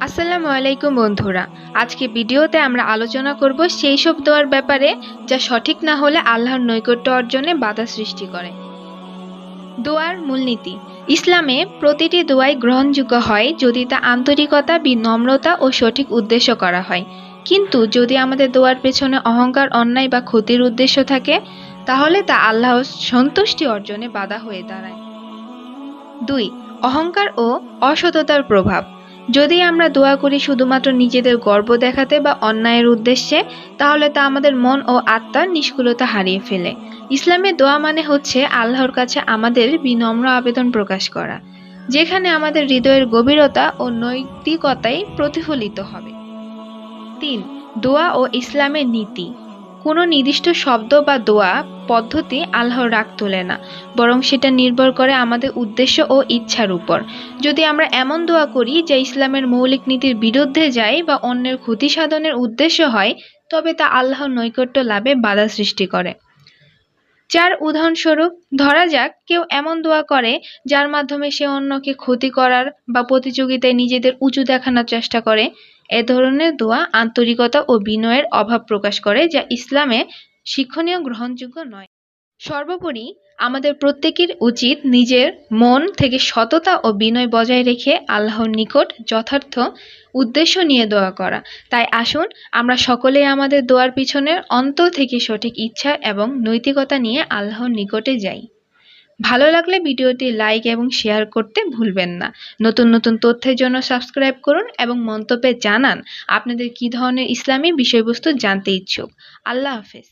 আসসালামু আলাইকুম বন্ধুরা। আজকে ভিডিওতে আমরা আলোচনা করব সেই সব দোয়ার ব্যাপারে যা সঠিক না হলে আল্লাহর নৈকট্য অর্জনে বাধা সৃষ্টি করে। দোয়ার মূলনীতি। ইসলামে প্রতিটি দোয়াই গ্রহণযোগ্য হয় যদি তা আন্তরিকতা, বিনম্রতা ও সঠিক উদ্দেশ্য করা হয়। কিন্তু যদি আমাদের দোয়ার পেছনে অহংকার, অন্যায় বা ক্ষতির উদ্দেশ্য থাকে, তাহলে তা আল্লাহর সন্তুষ্টি অর্জনে বাধা হয়ে দাঁড়ায়। ২. অহংকার ও অসততার প্রভাব। যদি আমরা দোয়া করি শুধুমাত্র নিজেদের গর্ব দেখাতে বা অন্যায়ের উদ্দেশ্যে, তাহলে তা আমাদের মন ও আত্মার নিষ্কুলতা হারিয়ে ফেলে। ইসলামে দোয়া মানে হচ্ছে আল্লাহর কাছে আমাদের বিনম্র আবেদন প্রকাশ করা, যেখানে আমাদের হৃদয়ের গভীরতা ও নৈতিকতাই প্রতিফলিত হবে। ৩. দোয়া ও ইসলামের নীতি। কোনো নির্দিষ্ট শব্দ বা দোয়া পদ্ধতি আল্লাহর রাগ তোলে না, বরং সেটা নির্ভর করে আমাদের উদ্দেশ্য ও ইচ্ছার উপর। যদি আমরা এমন দোয়া করি যা ইসলামের মৌলিক নীতির বিরুদ্ধে যায় বা অন্যের ক্ষতি সাধনের উদ্দেশ্য হয়, তবে তা আল্লাহর নৈকট্য লাভে বাধা সৃষ্টি করে। ৪. উদাহরণস্বরূপ, ধরা যাক কেউ এমন দোয়া করে যার মাধ্যমে সে অন্যকে ক্ষতি করার বা প্রতিযোগিতায় নিজেদের উঁচু দেখানোর চেষ্টা করে। এ ধরনের দোয়া আন্তরিকতা ও বিনয়ের অভাব প্রকাশ করে, যা ইসলামে শিক্ষণীয়, গ্রহণযোগ্য নয়। সর্বোপরি আমাদের প্রত্যেকের উচিত নিজের মন থেকে সততা ও বিনয় বজায় রেখে আল্লাহর নিকট যথার্থ উদ্দেশ্য নিয়ে দোয়া করা। তাই আসুন আমরা সকলেই আমাদের দোয়ার পিছনের অন্তর থেকে সঠিক ইচ্ছা এবং নৈতিকতা নিয়ে আল্লাহর নিকটে যাই। ভালো লাগলে ভিডিওটি লাইক এবং শেয়ার করতে ভুলবেন না। নতুন নতুন তথ্যের জন্য সাবস্ক্রাইব করুন এবং মন্তব্যে জানান আপনাদের কী ধরনের ইসলামী বিষয়বস্তু জানতে ইচ্ছুক। আল্লাহ হাফেজ।